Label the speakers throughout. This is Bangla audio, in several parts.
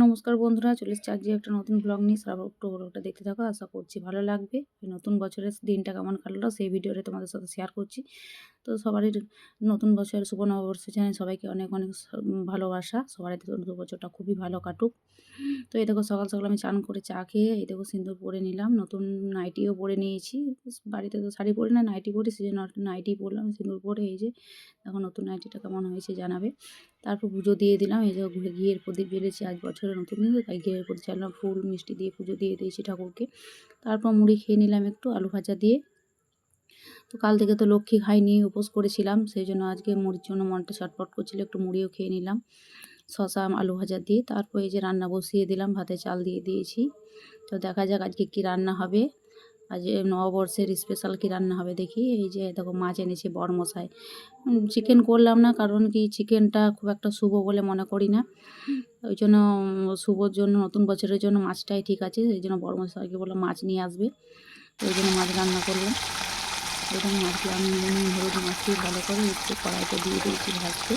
Speaker 1: নমস্কার বন্ধুরা, চলে এসেছি আজকে একটা নতুন ব্লগ নিয়ে। সারা ব্লগটা দেখতে থাকো, আশা করছি ভালো লাগবে। নতুন বছরের দিনটা কেমন কাটলো সেই ভিডিওটা তোমাদের সাথে শেয়ার করছি। তো সবারই নতুন বছরের শুভ নববর্ষ জানাই সবাইকে অনেক অনেক ভালোবাসা। সবারই নতুন বছরটা খুবই ভালো কাটুক। তো এই দেখো সকাল সকাল আমি চান করে চা খেয়ে এই দেখো সিঁদুর পরে নিলাম, নতুন নাইটিও পরে নিয়েছি। বাড়িতে তো শাড়ি পরি না, নাইটি পরি, সেজন্য নাইটি পরলাম সিঁদুর পরে। এই যে দেখো নতুন নাইটিটা কেমন হয়েছে জানাবে। তারপর পুজো দিয়ে দিলাম। এই যে ঘিয়ের প্রদীপ জ্বেলেছি, আজ বছরের নতুন দিন তো তাই ঘিয়ের প্রদীপ জ্বালাম, ফুল মিষ্টি দিয়ে পুজো দিয়ে দিয়েছি ঠাকুরকে। তারপর মুড়ি খেয়ে নিলাম একটু আলু ভাজা দিয়ে। তো কাল থেকে তো লক্ষ্মী খাইনি, উপোস করেছিলাম, সেই জন্য আজকে মুড়ির জন্য মনটা ছটফট করছিল, একটু মুড়িও খেয়ে নিলাম শশা আলু ভাজা দিয়ে। তারপর এই যে রান্না বসিয়ে দিলাম, ভাতে চাল দিয়ে দিয়েছি। তো দেখা যাক আজকে কী রান্না হবে, আজ নববর্ষের স্পেশাল কী রান্না হবে দেখি। এই যে দেখো মাছ এনেছে বড়মশাই। চিকেন করলাম না, কারণ কি চিকেনটা খুব একটা শুভ বলে মনে করি না। ওই জন্য শুভর জন্য, নতুন বছরের জন্য মাছটাই ঠিক আছে। এই জন্য বড়মশাইকে বললাম মাছ নিয়ে আসবে, ওই জন্য মাছ রান্না করলাম। এরকম মাছগুলো আমি নুন হলুদ মাখিয়ে ভালো করে একটু কড়াইতে দিয়ে দিয়েছি ভাজতে।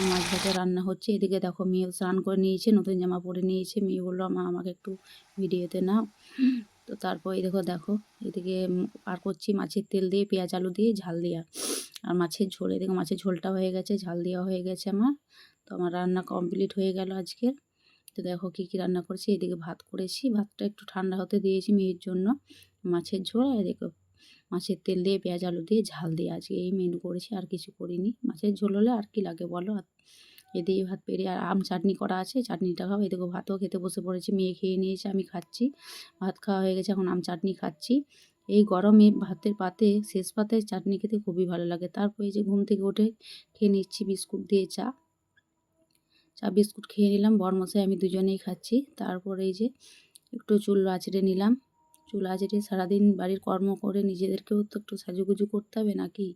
Speaker 1: মাছ ভাজা রান্না হচ্ছে। এদিকে দেখো মেয়ে স্নান করে নিয়েছে, নতুন জামা পরে নিয়েছে। মেয়ে বললো মা আমাকে একটু ভিডিওতে নাও। তো তারপর এই দেখো এদিকে পার করছি মাছের তেল দিয়ে, পেঁয়াজ আলু দিয়ে ঝাল দেওয়া। আর মাছের ঝোল, এদিকে মাছের ঝোলটা হয়ে গেছে, ঝাল দেওয়া হয়ে গেছে আমার। তো আমার রান্না কমপ্লিট হয়ে গেল আজকের। তো দেখো কী রান্না করেছি। এদিকে ভাত করেছি, ভাতটা একটু ঠান্ডা হতে দিয়েছি মেয়ের জন্য। মাছের ঝোল, এদিকে মাছের তেল দিয়ে পেঁয়াজ আলু দিয়ে ঝাল দিয়ে আজকে এই মেনু করেছি, আর কিছু করিনি। মাছের ঝোল হলে আর কি লাগে বলো। এদিকে ভাত পেরিয়ে আর আম চাটনি করা আছে, চাটনিটা খাও। এদিকে ভাতও খেতে বসে পড়েছি, মেয়ে খেয়ে নিয়েছে, আমি খাচ্ছি। ভাত খাওয়া হয়ে গেছে, এখন আম চাটনি খাচ্ছি। এই গরমে ভাতের পাতে, শেষ পাতে চাটনি খেতে খুবই ভালো লাগে। তারপর এই যে ঘুম থেকে উঠে খেয়ে নিচ্ছি বিস্কুট দিয়ে চা বিস্কুট খেয়ে নিলাম। বরমশাই আমি দুজনেই খাচ্ছি। তারপরে এই যে একটু চুল আঁচড়ে নিলাম। চুল আঁচড়ে সারাদিন বাড়ির কর্ম করে নিজেদেরকেও তো একটু সাজুগুজু করতে হবে নাকি।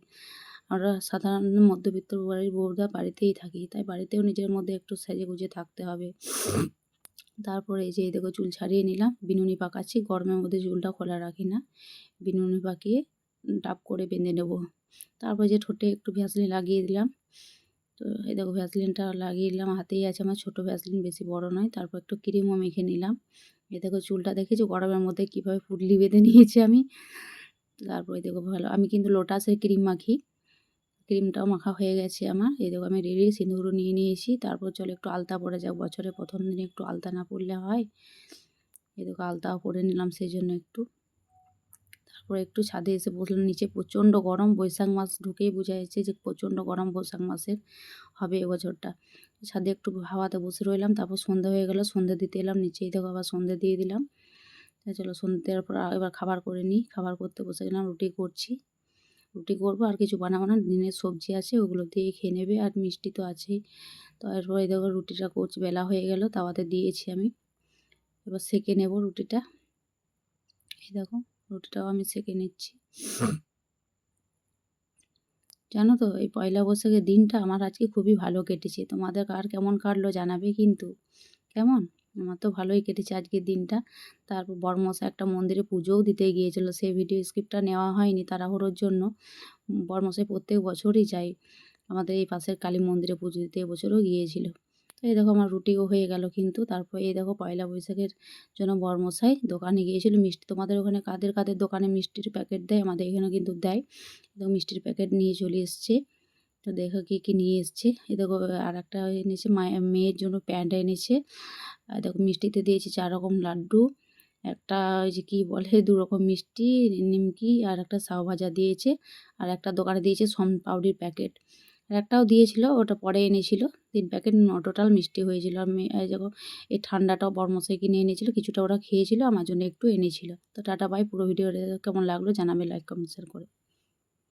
Speaker 1: আমরা সাধারণ মধ্যবিত্ত বাড়ির বউরা বাড়িতেই থাকি, তাই বাড়িতেও নিজের মধ্যে একটু সেজেগুজে থাকতে হবে। তারপরে এই যে দেখো চুল ছাড়িয়ে নিলাম, বিনুনি পাকাচ্ছি। গরমের মধ্যে চুলটা খোলা রাখি না, বিনুনি পাকিয়ে ডাব করে বেঁধে নেব। তারপর যে ঠোঁটে একটু ভ্যাসলিন লাগিয়ে দিলাম। তো এই দেখো ভ্যাসলিনটা লাগিয়ে দিলাম, হাতেই আছে আমার ছোটো ভ্যাসলিন, বেশি বড় নয়। তারপর একটু ক্রিমও মেখে নিলাম। এ দেখো চুলটা দেখেছো গরমের মধ্যে কীভাবে পুটলি বেঁধে নিয়েছি আমি। তারপরে দেখো ভালো, আমি কিন্তু লোটাসের ক্রিম মাখি। ক্রিমটাও মাখা হয়ে গেছে আমার। এই দেখো আমি রেডি, সিঁদুরও নিয়ে নিয়েছি। তারপর চলো একটু আলতা পরে যাক, বছরের প্রথম দিনে একটু আলতা না পরলে হয়। এই দেখো আলতাও পরে নিলাম সেই জন্য একটু। তারপরে একটু ছাদে এসে বসলাম, নিচে প্রচণ্ড গরম। বৈশাখ মাস ঢুকেই বোঝা যাচ্ছে যে প্রচণ্ড গরম বৈশাখ মাসের হবে এবছরটা। ছাদে একটু হাওয়াতে বসে রইলাম। তারপর সন্ধ্যা হয়ে গেল, সন্ধ্যা দিতে এলাম নিচেই দেখো, আবার সন্ধ্যা দিয়ে দিলাম। চলো সন্ধ্যা দেওয়ার পর এবার খাবার করে নিই। খাবার করতে বসে গেলাম, রুটি করছি। রুটি করবো, আর কিছু বানাবো না। দিনের সবজি আছে, ওগুলো দিয়ে খেয়ে নেবে, আর মিষ্টি তো আছেই। তো এরপরে দেখো রুটিটা করছি, বেলা হয়ে গেল, তাওয়াতে দিয়েছি আমি। এবার সেঁকে নেব রুটিটা। এই দেখো রুটিটাও আমি সেঁকে নিচ্ছি। জানো তো এই পয়লা বৈশাখের দিনটা আমার আজকে খুবই ভালো কেটেছে। তোমাদের কার কেমন কাটলো জানাবে কিন্তু। কেমন, আমার তো ভালোই কেটেছে আজকের দিনটা। তারপর বড়মশাই একটা মন্দিরে পুজোও দিতে গিয়েছিল, সেই ভিডিও স্ক্রিপ্টটা নেওয়া হয়নি তাড়াহুড়োর জন্য। বড়মশাই প্রত্যেক বছরই যায় আমাদের এই পাশের কালী মন্দিরে পুজো দিতে, এবছরও গিয়েছিল। তো এই দেখো আমার রুটিও হয়ে গেল কিন্তু। তারপর এই দেখো পয়লা বৈশাখের জন্য বড়মশাই দোকানে গিয়েছিল মিষ্টি। তোমাদের ওখানে কাদের কাদের দোকানে মিষ্টির প্যাকেট দেয়, আমাদের এখানে কিন্তু দেয়। তো মিষ্টির প্যাকেট নিয়ে চলে এসছে। তো দেখো কী কী নিয়ে এসছে। এই দেখো আর একটা এনেছে মেয়ের জন্য প্যান্ট এনেছে। আর দেখো মিষ্টিতে দিয়েছে 4 রকম লাড্ডু, একটা ওই যে কী বলে 2 রকম মিষ্টি, নিমকি, আর একটা সাও ভাজা দিয়েছে। আর একটা দোকানে দিয়েছে সোন পাউডির প্যাকেট। আর একটাও দিয়েছিল, ওটা পরে এনেছিল। 3 প্যাকেট টোটাল মিষ্টি হয়েছিল। আর এই দেখো এই ঠান্ডাটাও বড়মশাই কিনে এনেছিল, কিছুটা ওরা খেয়েছিল, আমার জন্য একটু এনেছিল। তো টাটা বাই। পুরো ভিডিও কেমন লাগলো জানাবে, লাইক কমেন্ট শেয়ার করে।